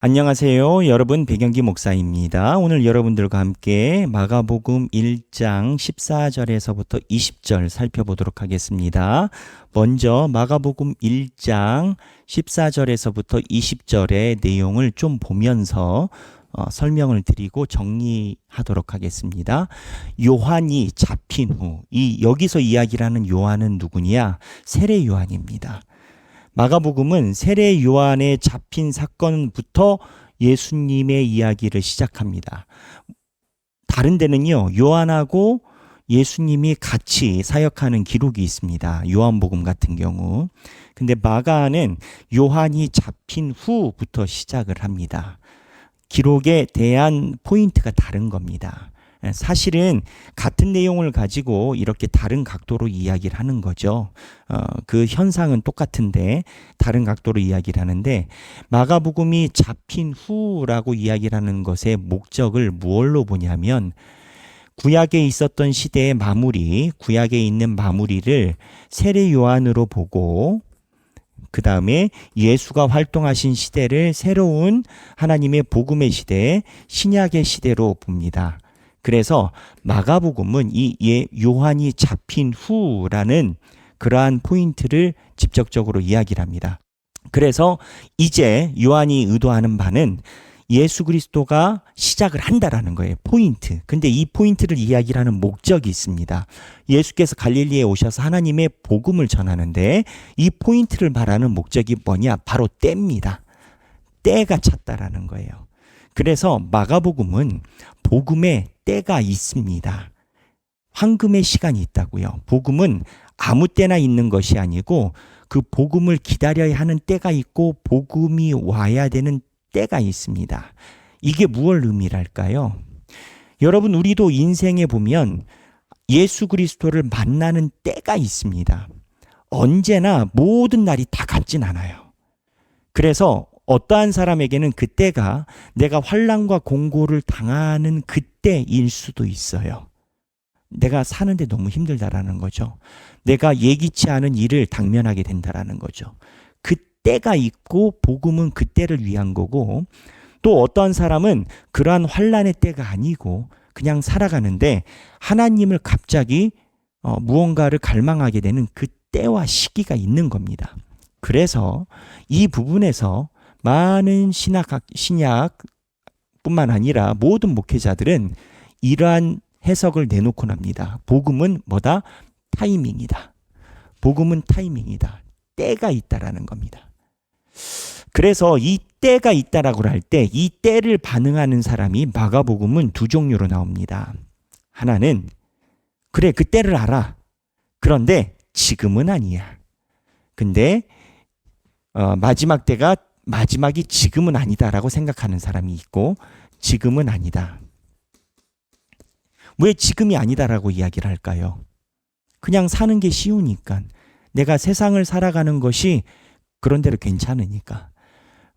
안녕하세요. 여러분, 백영기 목사입니다. 오늘 여러분들과 함께 마가복음 1장 14절에서부터 20절 살펴보도록 하겠습니다. 먼저 마가복음 1장 14절에서부터 20절의 내용을 좀 보면서 설명을 드리고 정리하도록 하겠습니다. 요한이 잡힌 후, 여기서 이야기를 하는 요한은 누구냐? 세례 요한입니다. 마가복음은 세례 요한에 잡힌 사건부터 예수님의 이야기를 시작합니다. 다른 데는요, 요한하고 예수님이 같이 사역하는 기록이 있습니다. 요한복음 같은 경우. 근데 마가는 요한이 잡힌 후부터 시작을 합니다. 기록에 대한 포인트가 다른 겁니다. 사실은 같은 내용을 가지고 이렇게 다른 각도로 이야기를 하는 거죠. 그 현상은 똑같은데 다른 각도로 이야기를 하는데, 마가복음이 잡힌 후라고 이야기를 하는 것의 목적을 무엇로 보냐면, 구약에 있었던 시대의 마무리, 구약에 있는 마무리를 세례 요한으로 보고, 그 다음에 예수가 활동하신 시대를 새로운 하나님의 복음의 시대, 신약의 시대로 봅니다. 그래서 마가복음은 요한이 잡힌 후라는 그러한 포인트를 직접적으로 이야기를 합니다. 그래서 이제 요한이 의도하는 바는 예수 그리스도가 시작을 한다라는 거예요. 포인트. 근데 이 포인트를 이야기를 하는 목적이 있습니다. 예수께서 갈릴리에 오셔서 하나님의 복음을 전하는데 이 포인트를 말하는 목적이 뭐냐? 바로 때입니다. 때가 찼다라는 거예요. 그래서 마가복음은 복음의 때가 있습니다. 황금의 시간이 있다고요. 복음은 아무 때나 있는 것이 아니고 그 복음을 기다려야 하는 때가 있고 복음이 와야 되는 때가 있습니다. 이게 무엇을 의미할까요? 여러분, 우리도 인생에 보면 예수 그리스도를 만나는 때가 있습니다. 언제나 모든 날이 다 같진 않아요. 그래서 어떠한 사람에게는 그때가 내가 환난과 공고를 당하는 그때일 수도 있어요. 내가 사는데 너무 힘들다라는 거죠. 내가 예기치 않은 일을 당면하게 된다라는 거죠. 그때가 있고 복음은 그때를 위한 거고, 또 어떠한 사람은 그러한 환난의 때가 아니고 그냥 살아가는데 하나님을 갑자기 무언가를 갈망하게 되는 그 때와 시기가 있는 겁니다. 그래서 이 부분에서 많은 신약뿐만 아니라 모든 목회자들은 이러한 해석을 내놓고 납니다. 복음은 뭐다? 타이밍이다. 복음은 타이밍이다. 때가 있다라는 겁니다. 그래서 이 때가 있다라고 할 때 이 때를 반응하는 사람이 마가복음은 두 종류로 나옵니다. 하나는 그래, 그 때를 알아. 그런데 지금은 아니야. 근데 마지막이 지금은 아니다라고 생각하는 사람이 있고, 지금은 아니다. 왜 지금이 아니다라고 이야기를 할까요? 그냥 사는 게 쉬우니까. 내가 세상을 살아가는 것이 그런대로 괜찮으니까.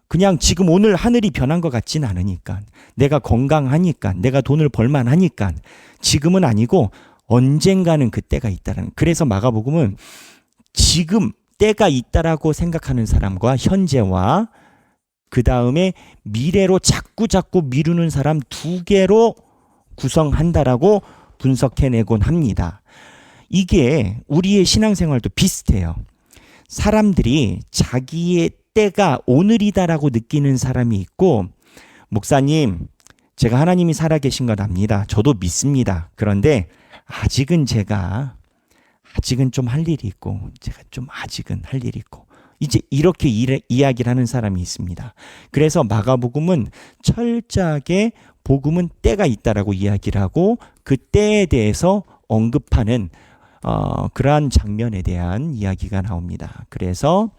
그냥 지금 오늘 하늘이 변한 것 같진 않으니까. 내가 건강하니까. 내가 돈을 벌만 하니까. 지금은 아니고 언젠가는 그때가 있다라는. 그래서 마가복음은 지금 때가 있다라고 생각하는 사람과 현재와 그 다음에 미래로 자꾸 미루는 사람 두 개로 구성한다라고 분석해내곤 합니다. 이게 우리의 신앙생활도 비슷해요. 사람들이 자기의 때가 오늘이다라고 느끼는 사람이 있고, 목사님, 제가 하나님이 살아계신 건 압니다. 저도 믿습니다. 그런데 아직은 좀 할 일이 있고, 아직은 할 일이 있고, 이제 이렇게 이야기를 하는 사람이 있습니다. 그래서 마가복음은 철저하게 복음은 때가 있다라고 이야기를 하고 그 때에 대해서 언급하는 그러한 장면에 대한 이야기가 나옵니다. 그래서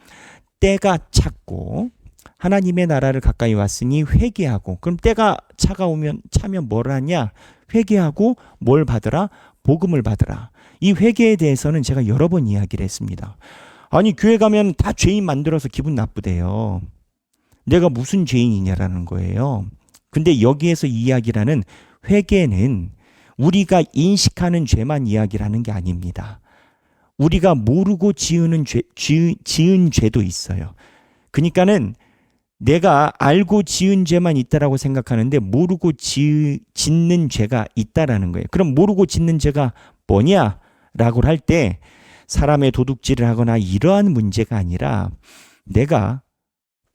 때가 찼고 하나님의 나라를 가까이 왔으니 회개하고, 그럼 때가 차면 뭘 하냐? 회개하고 뭘 받으라? 복음을 받으라. 이 회개에 대해서는 제가 여러 번 이야기를 했습니다. 아니, 교회 가면 다 죄인 만들어서 기분 나쁘대요. 내가 무슨 죄인이냐라는 거예요. 근데 여기에서 이야기라는 회개는 우리가 인식하는 죄만 이야기를 하는 게 아닙니다. 우리가 모르고 지은 죄도 있어요. 그러니까는 내가 알고 지은 죄만 있다라고 생각하는데 모르고 짓는 죄가 있다라는 거예요. 그럼 모르고 짓는 죄가 뭐냐라고 할 때 사람의 도둑질을 하거나 이러한 문제가 아니라 내가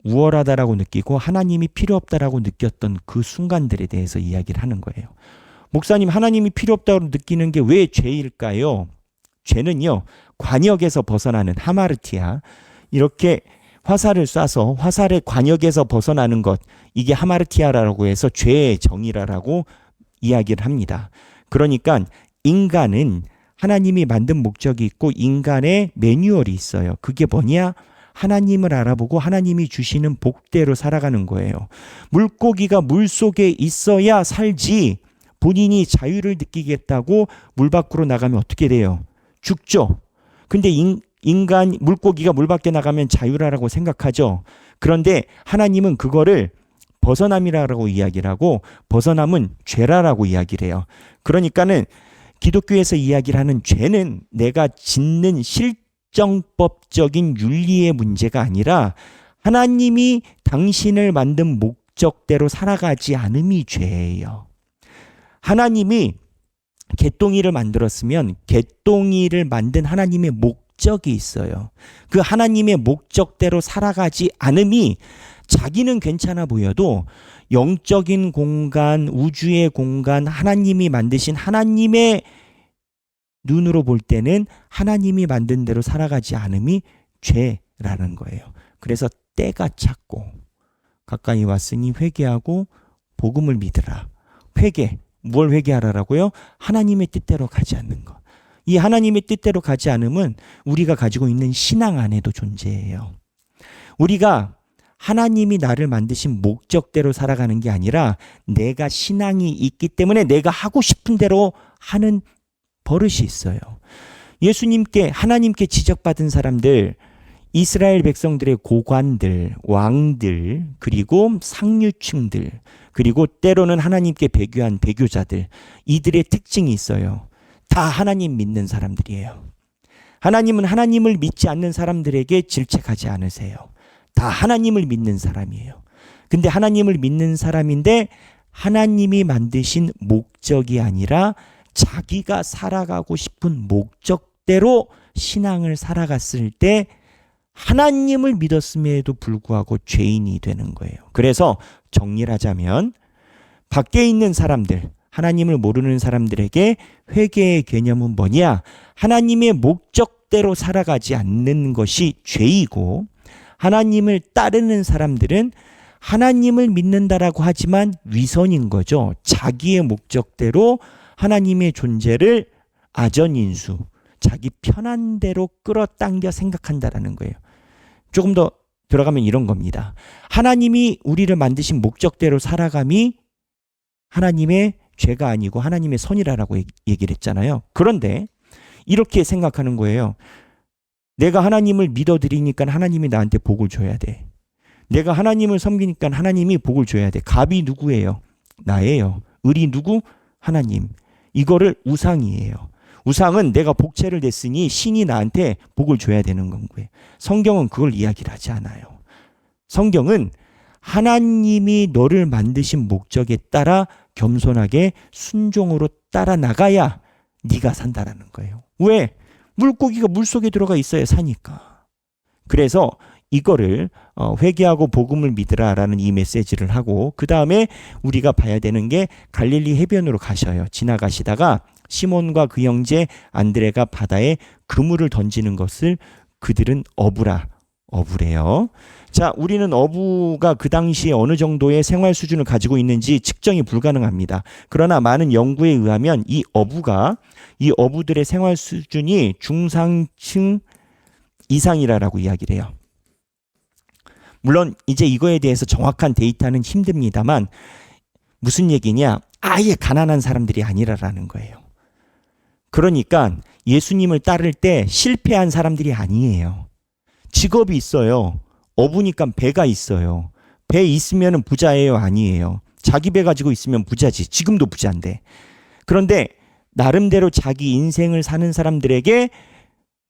우월하다라고 느끼고 하나님이 필요 없다라고 느꼈던 그 순간들에 대해서 이야기를 하는 거예요. 목사님, 하나님이 필요 없다고 느끼는 게 왜 죄일까요? 죄는요, 관역에서 벗어나는 하마르티아, 이렇게 화살을 쏴서 화살의 관역에서 벗어나는 것, 이게 하마르티아라고 해서 죄의 정의라고 이야기를 합니다. 그러니까 인간은 하나님이 만든 목적이 있고 인간의 매뉴얼이 있어요. 그게 뭐냐? 하나님을 알아보고 하나님이 주시는 복대로 살아가는 거예요. 물고기가 물속에 있어야 살지, 본인이 자유를 느끼겠다고 물 밖으로 나가면 어떻게 돼요? 죽죠. 근데 물고기가 물 밖에 나가면 자유라고 생각하죠. 그런데 하나님은 그거를 벗어남이라고 이야기를 하고 벗어남은 죄라라고 이야기를 해요. 그러니까는 기독교에서 이야기를 하는 죄는 내가 짓는 실정법적인 윤리의 문제가 아니라 하나님이 당신을 만든 목적대로 살아가지 않음이 죄예요. 하나님이 개똥이를 만들었으면 개똥이를 만든 하나님의 목적이 있어요. 그 하나님의 목적대로 살아가지 않음이 자기는 괜찮아 보여도 영적인 공간, 우주의 공간, 하나님이 만드신 하나님의 눈으로 볼 때는 하나님이 만든 대로 살아가지 않음이 죄라는 거예요. 그래서 때가 찼고 가까이 왔으니 회개하고 복음을 믿으라. 회개. 뭘 회개하라라고요? 하나님의 뜻대로 가지 않는 것. 이 하나님의 뜻대로 가지 않음은 우리가 가지고 있는 신앙 안에도 존재해요. 우리가 하나님이 나를 만드신 목적대로 살아가는 게 아니라 내가 신앙이 있기 때문에 내가 하고 싶은 대로 하는 버릇이 있어요. 예수님께, 하나님께 지적받은 사람들, 이스라엘 백성들의 고관들, 왕들, 그리고 상류층들, 그리고 때로는 하나님께 배교한 배교자들, 이들의 특징이 있어요. 다 하나님 믿는 사람들이에요. 하나님은 하나님을 믿지 않는 사람들에게 질책하지 않으세요. 다 하나님을 믿는 사람이에요. 근데 하나님을 믿는 사람인데 하나님이 만드신 목적이 아니라 자기가 살아가고 싶은 목적대로 신앙을 살아갔을 때 하나님을 믿었음에도 불구하고 죄인이 되는 거예요. 그래서 정리를 하자면 밖에 있는 사람들, 하나님을 모르는 사람들에게 회개의 개념은 뭐냐? 하나님의 목적대로 살아가지 않는 것이 죄이고, 하나님을 따르는 사람들은 하나님을 믿는다라고 하지만 위선인 거죠. 자기의 목적대로 하나님의 존재를 아전인수, 자기 편한 대로 끌어당겨 생각한다라는 거예요. 조금 더 들어가면 이런 겁니다. 하나님이 우리를 만드신 목적대로 살아감이 하나님의 죄가 아니고 하나님의 선이라고 얘기를 했잖아요. 그런데 이렇게 생각하는 거예요. 내가 하나님을 믿어드리니까 하나님이 나한테 복을 줘야 돼. 내가 하나님을 섬기니까 하나님이 복을 줘야 돼. 갑이 누구예요? 나예요. 을이 누구? 하나님. 이거를 우상이에요. 우상은 내가 복채를 냈으니 신이 나한테 복을 줘야 되는 거고요. 성경은 그걸 이야기를 하지 않아요. 성경은 하나님이 너를 만드신 목적에 따라 겸손하게 순종으로 따라 나가야 네가 산다라는 거예요. 왜? 물고기가 물속에 들어가 있어야 사니까. 그래서 이거를 회개하고 복음을 믿으라라는 이 메시지를 하고 그 다음에 우리가 봐야 되는 게 갈릴리 해변으로 가셔요. 지나가시다가 시몬과 그 형제 안드레가 바다에 그물을 던지는 것을 그들은 어부래요. 자, 우리는 어부가 그 당시에 어느 정도의 생활 수준을 가지고 있는지 측정이 불가능합니다. 그러나 많은 연구에 의하면 이 어부들의 생활 수준이 중상층 이상이라고 이야기를 해요. 물론 이제 이거에 대해서 정확한 데이터는 힘듭니다만 무슨 얘기냐? 아예 가난한 사람들이 아니라라는 거예요. 그러니까 예수님을 따를 때 실패한 사람들이 아니에요. 직업이 있어요. 어부니까 배가 있어요. 배 있으면 부자예요? 아니에요. 자기 배 가지고 있으면 부자지. 지금도 부자인데. 그런데 나름대로 자기 인생을 사는 사람들에게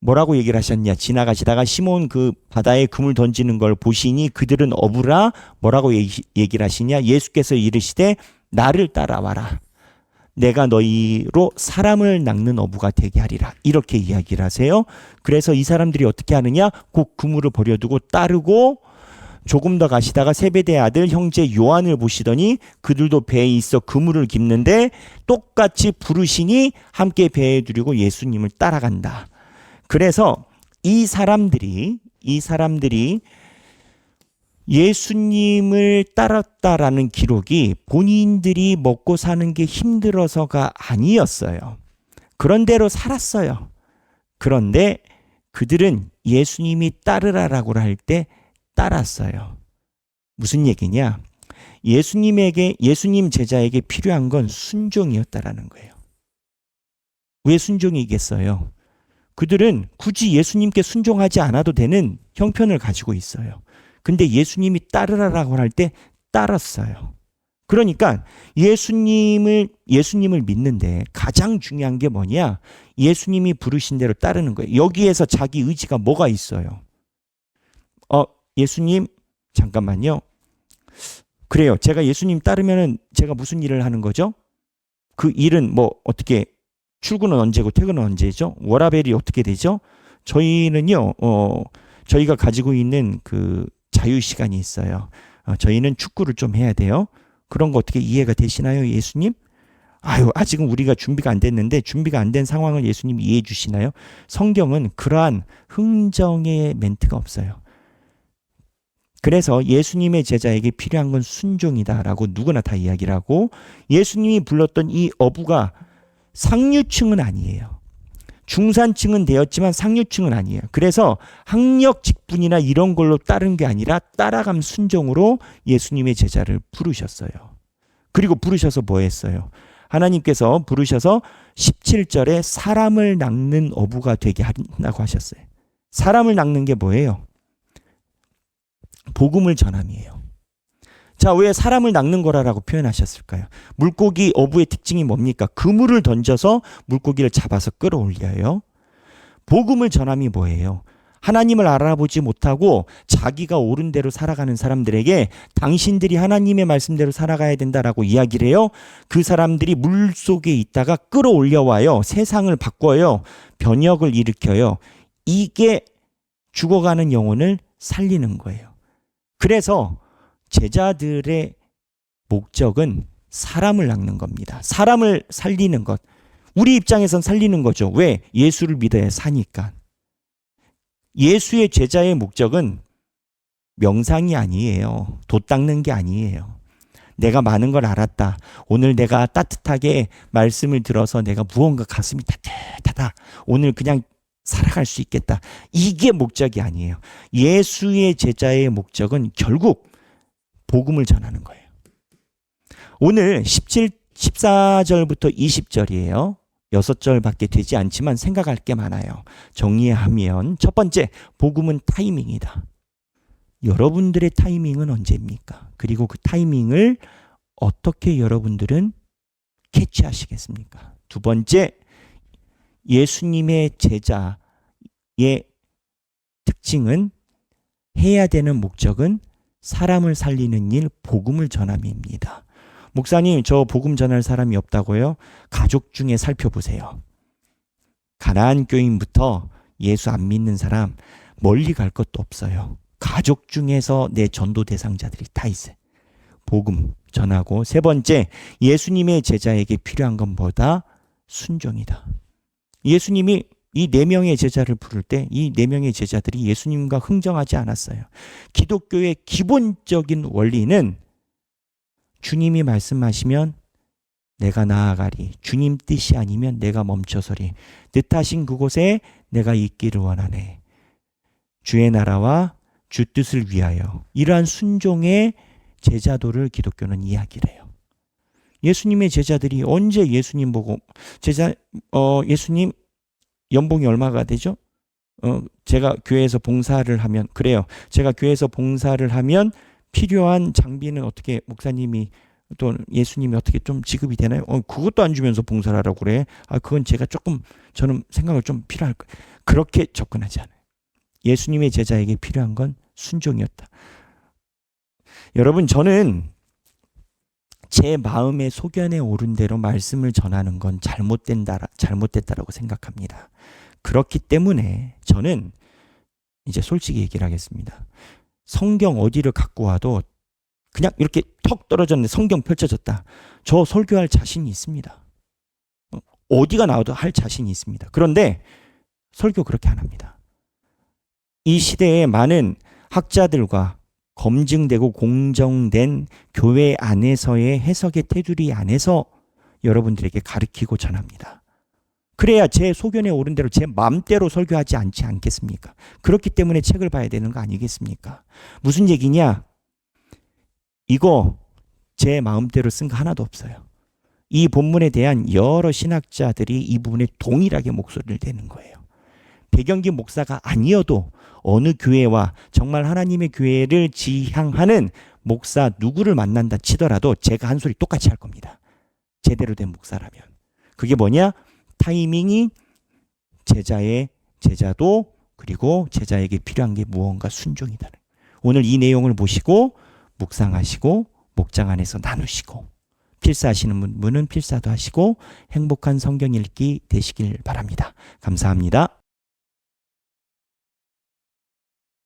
뭐라고 얘기를 하셨냐? 지나가시다가 시몬 그 바다에 금을 던지는 걸 보시니 그들은 어부라. 뭐라고 얘기를 하시냐? 예수께서 이르시되 나를 따라와라. 내가 너희로 사람을 낚는 어부가 되게 하리라. 이렇게 이야기를 하세요. 그래서 이 사람들이 어떻게 하느냐? 곧 그물을 버려두고 따르고 조금 더 가시다가 세베대의 아들 형제 요한을 보시더니 그들도 배에 있어 그물을 깁는데 똑같이 부르시니 함께 배에 두르고 예수님을 따라간다. 그래서 이 사람들이 예수님을 따랐다라는 기록이 본인들이 먹고 사는 게 힘들어서가 아니었어요. 그런대로 살았어요. 그런데 그들은 예수님이 따르라라고 할 때 따랐어요. 무슨 얘기냐? 예수님 제자에게 필요한 건 순종이었다라는 거예요. 왜 순종이겠어요? 그들은 굳이 예수님께 순종하지 않아도 되는 형편을 가지고 있어요. 근데 예수님이 따르라라고 할 때 따랐어요. 그러니까 예수님을 믿는데 가장 중요한 게 뭐냐? 예수님이 부르신 대로 따르는 거예요. 여기에서 자기 의지가 뭐가 있어요? 예수님 잠깐만요. 그래요. 제가 예수님 따르면은 제가 무슨 일을 하는 거죠? 그 일은 뭐 어떻게 출근은 언제고 퇴근은 언제죠? 워라벨이 어떻게 되죠? 저희는요. 저희가 가지고 있는 그 자유 시간이 있어요. 저희는 축구를 좀 해야 돼요. 그런 거 어떻게 이해가 되시나요, 예수님? 아직은 우리가 준비가 안 됐는데 준비가 안 된 상황을 예수님이 이해해 주시나요? 성경은 그러한 흥정의 멘트가 없어요. 그래서 예수님의 제자에게 필요한 건 순종이다라고 누구나 다 이야기를 하고 예수님이 불렀던 이 어부가 상류층은 아니에요. 중산층은 되었지만 상류층은 아니에요. 그래서 학력 직분이나 이런 걸로 따른 게 아니라 따라감 순종으로 예수님의 제자를 부르셨어요. 그리고 부르셔서 뭐 했어요? 하나님께서 부르셔서 17절에 사람을 낚는 어부가 되게 한다고 하셨어요. 사람을 낚는 게 뭐예요? 복음을 전함이에요. 자, 왜 사람을 낚는 거라고 표현하셨을까요? 물고기 어부의 특징이 뭡니까? 그물을 던져서 물고기를 잡아서 끌어올려요. 복음을 전함이 뭐예요? 하나님을 알아보지 못하고 자기가 옳은 대로 살아가는 사람들에게 당신들이 하나님의 말씀대로 살아가야 된다라고 이야기를 해요. 그 사람들이 물 속에 있다가 끌어올려와요. 세상을 바꿔요. 변혁을 일으켜요. 이게 죽어가는 영혼을 살리는 거예요. 그래서 제자들의 목적은 사람을 낚는 겁니다. 사람을 살리는 것. 우리 입장에선 살리는 거죠. 왜? 예수를 믿어야 사니까. 예수의 제자의 목적은 명상이 아니에요. 돛 닦는 게 아니에요. 내가 많은 걸 알았다. 오늘 내가 따뜻하게 말씀을 들어서 내가 무언가 가슴이 따뜻하다. 오늘 그냥 살아갈 수 있겠다. 이게 목적이 아니에요. 예수의 제자의 목적은 결국 복음을 전하는 거예요. 오늘 14절부터 20절이에요. 6절밖에 되지 않지만 생각할 게 많아요. 정리하면 첫 번째, 복음은 타이밍이다. 여러분들의 타이밍은 언제입니까? 그리고 그 타이밍을 어떻게 여러분들은 캐치하시겠습니까? 두 번째, 예수님의 제자의 특징은 해야 되는 목적은 사람을 살리는 일, 복음을 전함입니다. 목사님, 저 복음 전할 사람이 없다고요? 가족 중에 살펴보세요. 가나안 교인부터 예수 안 믿는 사람 멀리 갈 것도 없어요. 가족 중에서 내 전도 대상자들이 다 있어요. 복음 전하고, 세 번째, 예수님의 제자에게 필요한 건 뭐다? 순종이다. 예수님이 이 4명의 제자를 부를 때 이 4명의 제자들이 예수님과 흥정하지 않았어요. 기독교의 기본적인 원리는 주님이 말씀하시면 내가 나아가리. 주님 뜻이 아니면 내가 멈춰서리. 뜻하신 그곳에 내가 있기를 원하네. 주의 나라와 주 뜻을 위하여. 이러한 순종의 제자도를 기독교는 이야기를 해요. 예수님의 제자들이 언제 예수님 보고 예수님 연봉이 얼마가 되죠? 제가 교회에서 봉사를 하면, 그래요. 제가 교회에서 봉사를 하면 필요한 장비는 어떻게 목사님이 또 예수님이 어떻게 좀 지급이 되나요? 그것도 안 주면서 봉사를 하라고 그래. 그건 제가 조금 저는 생각을 좀 필요할 거예요. 그렇게 접근하지 않아요. 예수님의 제자에게 필요한 건 순종이었다. 여러분, 저는 제 마음의 소견에 오른 대로 말씀을 전하는 건 잘못됐다라고 생각합니다. 그렇기 때문에 저는 이제 솔직히 얘기를 하겠습니다. 성경 어디를 갖고 와도 그냥 이렇게 턱 떨어졌는데 성경 펼쳐졌다. 저 설교할 자신이 있습니다. 어디가 나와도 할 자신이 있습니다. 그런데 설교 그렇게 안 합니다. 이 시대에 많은 학자들과 검증되고 공정된 교회 안에서의 해석의 테두리 안에서 여러분들에게 가르치고 전합니다. 그래야 제 소견에 오른 대로 제 마음대로 설교하지 않지 않겠습니까? 그렇기 때문에 책을 봐야 되는 거 아니겠습니까? 무슨 얘기냐? 이거 제 마음대로 쓴 거 하나도 없어요. 이 본문에 대한 여러 신학자들이 이 부분에 동일하게 목소리를 내는 거예요. 배경기 목사가 아니어도 어느 교회와 정말 하나님의 교회를 지향하는 목사 누구를 만난다 치더라도 제가 한 소리 똑같이 할 겁니다. 제대로 된 목사라면. 그게 뭐냐? 타이밍이 제자도 그리고 제자에게 필요한 게 무언가 순종이다. 오늘 이 내용을 보시고 묵상하시고 목장 안에서 나누시고 필사하시는 분은 필사도 하시고 행복한 성경 읽기 되시길 바랍니다. 감사합니다.